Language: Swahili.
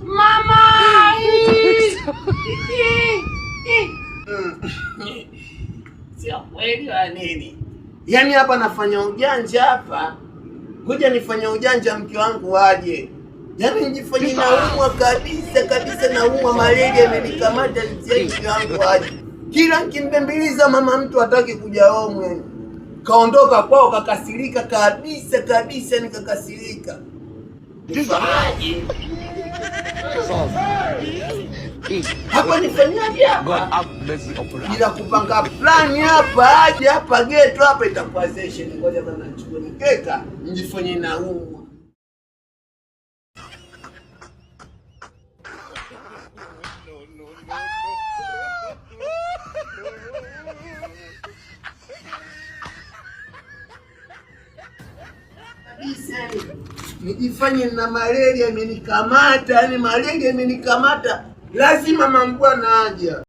Mama! Sio kweli wa nini? Yaani hapa nafanya ujanja hapa. Ngoja nifanye ujanja mke wangu waje. Yaani nijifanye naumwa kabisa naumwa, malaria imenikamata, nisiye mke wangu waje. Kila nikimbembeleza mama mtu hataki kuja home. Kaondoka kwao kakasirika kabisa nikakasirika. Nifanyaje? Hapa nifanyaje hapa? Bila kupanga plani hapa, aje hapa geto hapa itakuwa session. Ngoja bana nichukue mkeka nijifanye naumwa. Nijifanye na malaria imenikamata, yani malaria imenikamata, lazima mambwana aje.